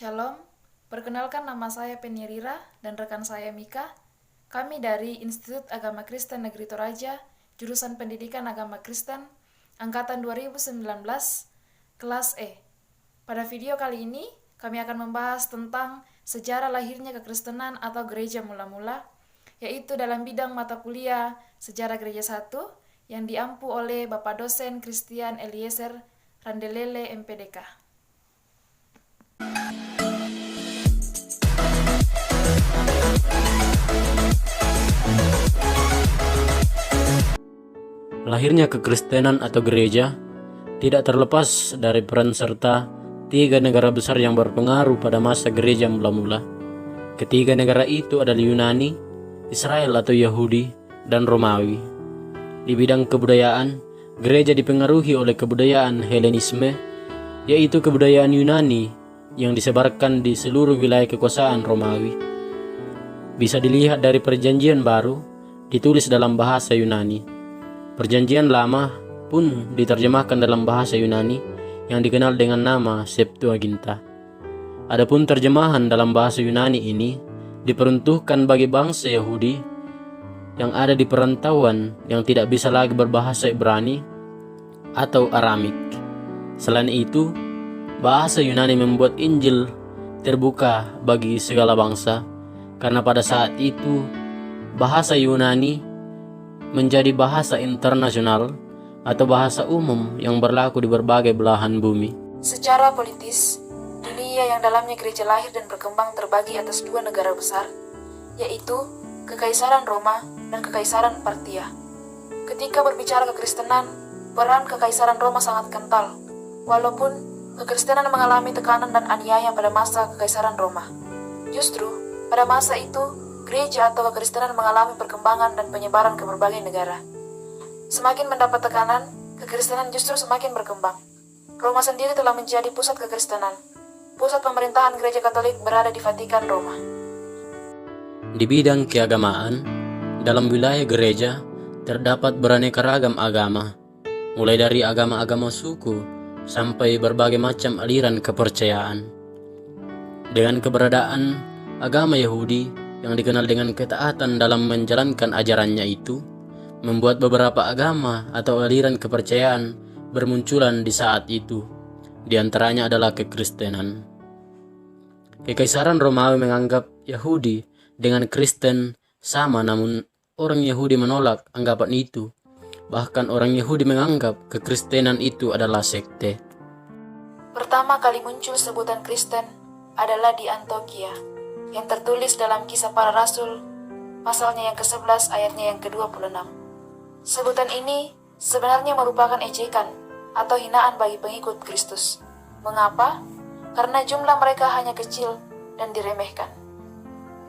Shalom, perkenalkan nama saya Penny Rira dan rekan saya Mika. Kami dari Institut Agama Kristen Negeri Toraja, jurusan Pendidikan Agama Kristen, Angkatan 2019, kelas E. Pada video kali ini, kami akan membahas tentang sejarah lahirnya kekristenan atau gereja mula-mula, yaitu dalam bidang mata kuliah Sejarah Gereja 1 yang diampu oleh Bapak Dosen Christian Eliezer Randelele MPDK. Lahirnya kekristenan atau gereja tidak terlepas dari peran serta tiga negara besar yang berpengaruh pada masa gereja mula-mula. Ketiga negara itu adalah Yunani, Israel atau Yahudi, dan Romawi. Di bidang kebudayaan, gereja dipengaruhi oleh kebudayaan Helenisme, yaitu kebudayaan Yunani yang disebarkan di seluruh wilayah kekuasaan Romawi. Bisa dilihat dari Perjanjian Baru, ditulis dalam bahasa Yunani. Perjanjian Lama pun diterjemahkan dalam bahasa Yunani yang dikenal dengan nama Septuaginta. Adapun terjemahan dalam bahasa Yunani ini diperuntukkan bagi bangsa Yahudi yang ada di perantauan yang tidak bisa lagi berbahasa Ibrani atau Aramik. Selain itu, bahasa Yunani membuat Injil terbuka bagi segala bangsa, karena pada saat itu bahasa Yunani menjadi bahasa internasional atau bahasa umum yang berlaku di berbagai belahan bumi. Secara politis, dunia yang dalamnya gereja lahir dan berkembang terbagi atas dua negara besar, yaitu Kekaisaran Roma dan Kekaisaran Partia. Ketika berbicara kekristenan, peran Kekaisaran Roma sangat kental, walaupun kekristenan mengalami tekanan dan aniaya pada masa Kekaisaran Roma. Justru, pada masa itu, gereja atau kekristenan mengalami perkembangan dan penyebaran ke berbagai negara. Semakin mendapat tekanan, kekristenan justru semakin berkembang. Roma sendiri telah menjadi pusat kekristenan. Pusat pemerintahan gereja Katolik berada di Vatikan, Roma. Di bidang keagamaan, dalam wilayah gereja terdapat beraneka ragam agama, mulai dari agama-agama suku sampai berbagai macam aliran kepercayaan. Dengan keberadaan agama Yahudi yang dikenal dengan ketaatan dalam menjalankan ajarannya itu, membuat beberapa agama atau aliran kepercayaan bermunculan di saat itu. Di antaranya adalah kekristenan. Kekaisaran Romawi menganggap Yahudi dengan Kristen sama, namun orang Yahudi menolak anggapan itu. Bahkan orang Yahudi menganggap kekristenan itu adalah sekte. Pertama kali muncul sebutan Kristen adalah di Antioquia, yang tertulis dalam Kisah Para Rasul, pasalnya yang ke-11 ayatnya yang ke-26. Sebutan ini sebenarnya merupakan ejekan atau hinaan bagi pengikut Kristus. Mengapa? Karena jumlah mereka hanya kecil dan diremehkan.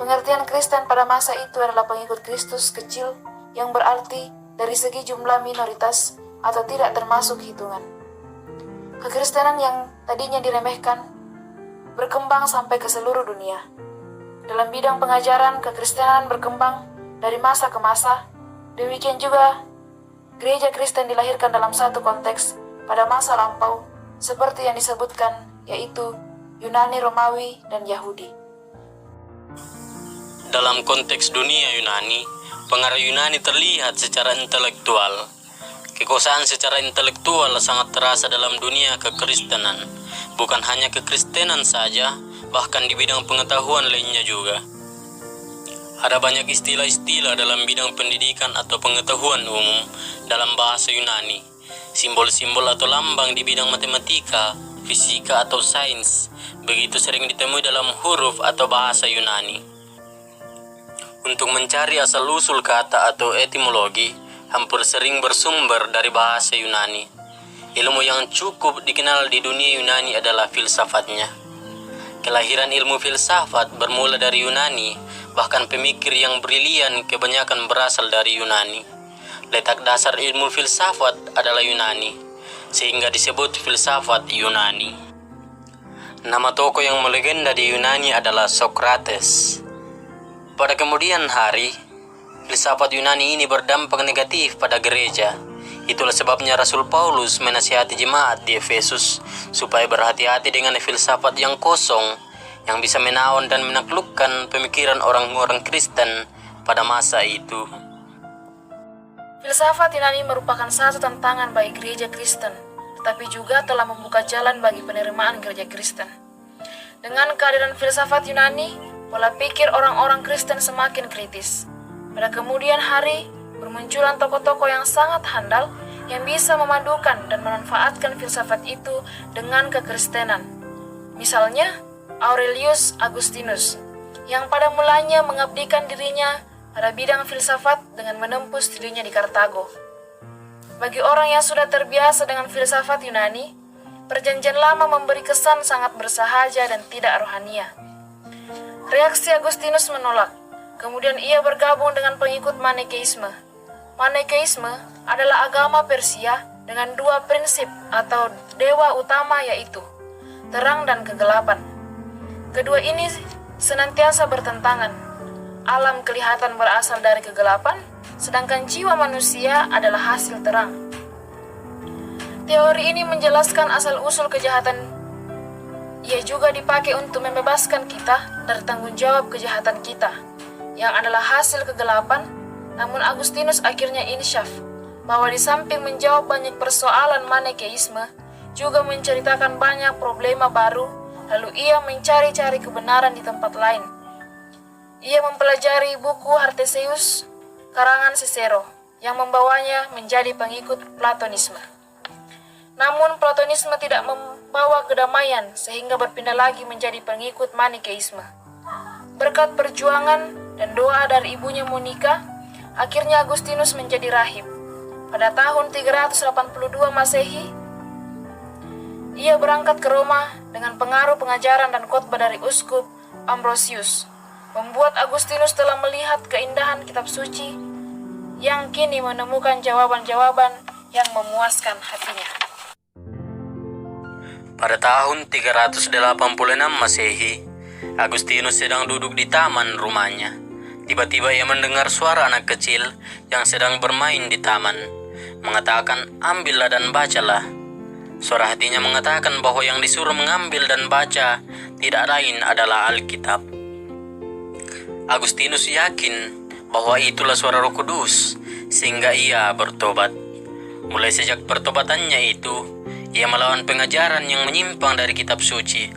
Pengertian Kristen pada masa itu adalah pengikut Kristus kecil, yang berarti dari segi jumlah minoritas atau tidak termasuk hitungan. Kekristenan yang tadinya diremehkan berkembang sampai ke seluruh dunia. Dalam bidang pengajaran, kekristenan berkembang dari masa ke masa. Demikian juga, gereja Kristen dilahirkan dalam satu konteks pada masa lampau, seperti yang disebutkan, yaitu Yunani, Romawi, dan Yahudi. Dalam konteks dunia Yunani, pengaruh Yunani terlihat secara intelektual. Kekuasaan secara intelektual sangat terasa dalam dunia kekristenan. Bukan hanya kekristenan saja, bahkan di bidang pengetahuan lainnya juga. Ada banyak istilah-istilah dalam bidang pendidikan atau pengetahuan umum dalam bahasa Yunani. Simbol-simbol atau lambang di bidang matematika, fisika atau sains begitu sering ditemui dalam huruf atau bahasa Yunani. Untuk mencari asal-usul kata atau etimologi, hampir sering bersumber dari bahasa Yunani. Ilmu yang cukup dikenal di dunia Yunani adalah filsafatnya. Kelahiran ilmu filsafat bermula dari Yunani, bahkan pemikir yang brilian kebanyakan berasal dari Yunani. Letak dasar ilmu filsafat adalah Yunani, sehingga disebut filsafat Yunani. Nama tokoh yang melegenda di Yunani adalah Socrates. Pada kemudian hari, filsafat Yunani ini berdampak negatif pada gereja. Itulah sebabnya Rasul Paulus menasihati jemaat di Efesus supaya berhati-hati dengan filsafat yang kosong yang bisa menawan dan menaklukkan pemikiran orang-orang Kristen pada masa itu. Filsafat Yunani merupakan satu tantangan bagi gereja Kristen, tetapi juga telah membuka jalan bagi penerimaan gereja Kristen. Dengan kehadiran filsafat Yunani, pola pikir orang-orang Kristen semakin kritis. Pada kemudian hari, bermunculan tokoh-tokoh yang sangat handal yang bisa memadukan dan memanfaatkan filsafat itu dengan kekristenan. Misalnya, Aurelius Agustinus, yang pada mulanya mengabdikan dirinya pada bidang filsafat dengan menempuh studinya di Kartago. Bagi orang yang sudah terbiasa dengan filsafat Yunani, Perjanjian Lama memberi kesan sangat bersahaja dan tidak rohania. Reaksi Agustinus menolak, kemudian ia bergabung dengan pengikut Manikeisme. Manikeisme adalah agama Persia dengan dua prinsip atau dewa utama, yaitu terang dan kegelapan. Kedua ini senantiasa bertentangan. Alam kelihatan berasal dari kegelapan, sedangkan jiwa manusia adalah hasil terang. Teori ini menjelaskan asal-usul kejahatan. Ia juga dipakai untuk membebaskan kita dari tanggung jawab kejahatan kita, yang adalah hasil kegelapan. Namun Agustinus akhirnya insyaf bahwa di samping menjawab banyak persoalan Manikeisme, juga menceritakan banyak problema baru, lalu ia mencari-cari kebenaran di tempat lain. Ia mempelajari buku Hartesius, karangan Cicero, yang membawanya menjadi pengikut Platonisme. Namun Platonisme tidak membawa kedamaian sehingga berpindah lagi menjadi pengikut Manikeisme. Berkat perjuangan dan doa dari ibunya Monica, akhirnya Agustinus menjadi rahib. Pada tahun 382 Masehi, ia berangkat ke Roma dengan pengaruh pengajaran dan khotbah dari uskup Ambrosius. Membuat Agustinus telah melihat keindahan kitab suci yang kini menemukan jawaban-jawaban yang memuaskan hatinya. Pada tahun 386 Masehi, Agustinus sedang duduk di taman rumahnya. Tiba-tiba ia mendengar suara anak kecil yang sedang bermain di taman, mengatakan, "Ambillah dan bacalah." Suara hatinya mengatakan bahwa yang disuruh mengambil dan baca tidak lain adalah Alkitab. Agustinus yakin bahwa itulah suara Roh Kudus, sehingga ia bertobat. Mulai sejak pertobatannya itu, ia melawan pengajaran yang menyimpang dari kitab suci,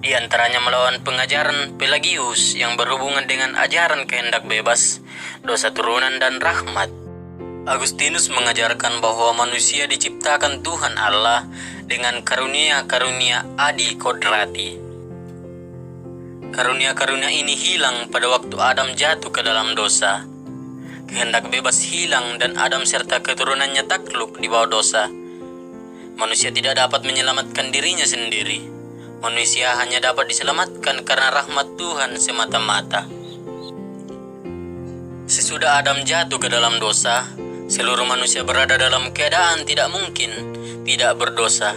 di antaranya melawan pengajaran Pelagius yang berhubungan dengan ajaran kehendak bebas, dosa turunan dan rahmat. Agustinus mengajarkan bahwa manusia diciptakan Tuhan Allah dengan karunia-karunia adi kodrati. Karunia-karunia ini hilang pada waktu Adam jatuh ke dalam dosa. Kehendak bebas hilang dan Adam serta keturunannya takluk di bawah dosa. Manusia tidak dapat menyelamatkan dirinya sendiri. Manusia hanya dapat diselamatkan karena rahmat Tuhan semata-mata. Sesudah Adam jatuh ke dalam dosa, seluruh manusia berada dalam keadaan tidak mungkin tidak berdosa.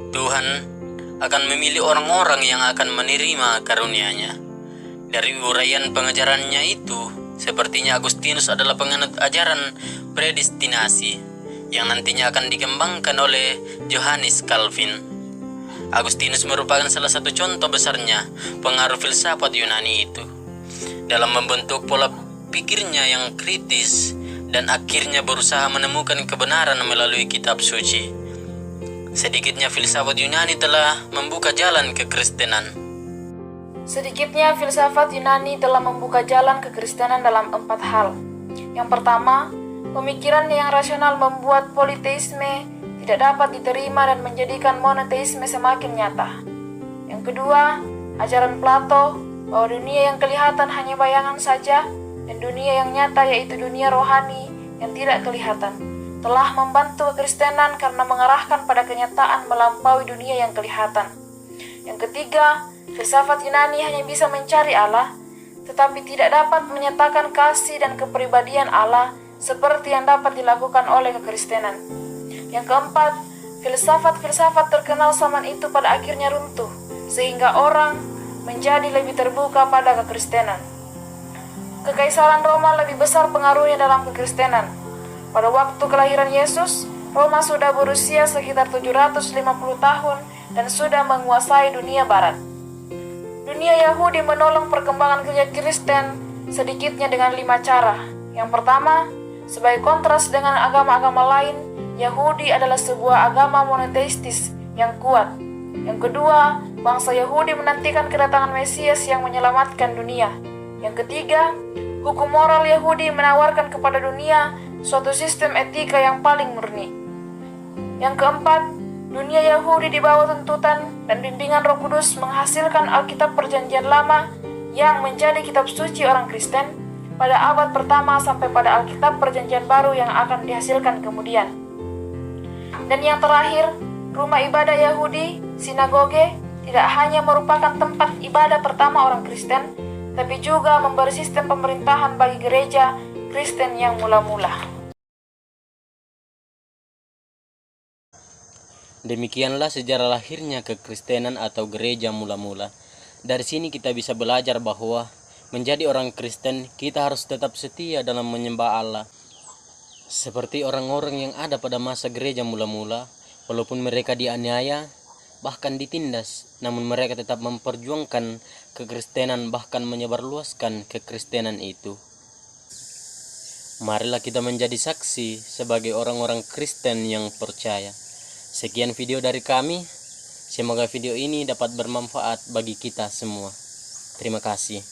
Tuhan akan memilih orang-orang yang akan menerima karunia-Nya. Dari uraian pengajarannya itu, sepertinya Agustinus adalah penganut ajaran predestinasi yang nantinya akan dikembangkan oleh Johannes Calvin. Agustinus merupakan salah satu contoh besarnya pengaruh filsafat Yunani itu dalam membentuk pola pikirnya yang kritis dan akhirnya berusaha menemukan kebenaran melalui kitab suci. Sedikitnya filsafat Yunani telah membuka jalan kekristenan. Sedikitnya filsafat Yunani telah membuka jalan kekristenan dalam 4 hal. Yang pertama, pemikiran yang rasional membuat politeisme tidak dapat diterima dan menjadikan monoteisme semakin nyata. Yang kedua, ajaran Plato bahwa dunia yang kelihatan hanya bayangan saja dan dunia yang nyata yaitu dunia rohani yang tidak kelihatan, telah membantu kekristenan karena mengarahkan pada kenyataan melampaui dunia yang kelihatan. Yang ketiga, filsafat Yunani hanya bisa mencari Allah, tetapi tidak dapat menyatakan kasih dan kepribadian Allah seperti yang dapat dilakukan oleh kekristenan. Yang keempat, filsafat-filsafat terkenal zaman itu pada akhirnya runtuh, sehingga orang menjadi lebih terbuka pada kekristenan. Kekaisaran Roma lebih besar pengaruhnya dalam kekristenan. Pada waktu kelahiran Yesus, Roma sudah berusia sekitar 750 tahun dan sudah menguasai dunia barat. Dunia Yahudi menolong perkembangan gereja Kristen sedikitnya dengan 5 cara. Yang pertama, sebagai kontras dengan agama-agama lain, Yahudi adalah sebuah agama monoteistis yang kuat. Yang kedua, bangsa Yahudi menantikan kedatangan Mesias yang menyelamatkan dunia. Yang ketiga, hukum moral Yahudi menawarkan kepada dunia suatu sistem etika yang paling murni. Yang keempat, dunia Yahudi di bawah tuntutan dan bimbingan Roh Kudus menghasilkan Alkitab Perjanjian Lama yang menjadi kitab suci orang Kristen pada abad pertama sampai pada Alkitab Perjanjian Baru yang akan dihasilkan kemudian. Dan yang terakhir, rumah ibadah Yahudi, sinagoge, tidak hanya merupakan tempat ibadah pertama orang Kristen, tapi juga memberi sistem pemerintahan bagi gereja Kristen yang mula-mula. Demikianlah sejarah lahirnya kekristenan atau gereja mula-mula. Dari sini kita bisa belajar bahwa menjadi orang Kristen kita harus tetap setia dalam menyembah Allah. Seperti orang-orang yang ada pada masa gereja mula-mula, walaupun mereka dianiaya, bahkan ditindas, namun mereka tetap memperjuangkan kekristenan bahkan menyebarluaskan kekristenan itu. Marilah kita menjadi saksi sebagai orang-orang Kristen yang percaya. Sekian video dari kami. Semoga video ini dapat bermanfaat bagi kita semua. Terima kasih.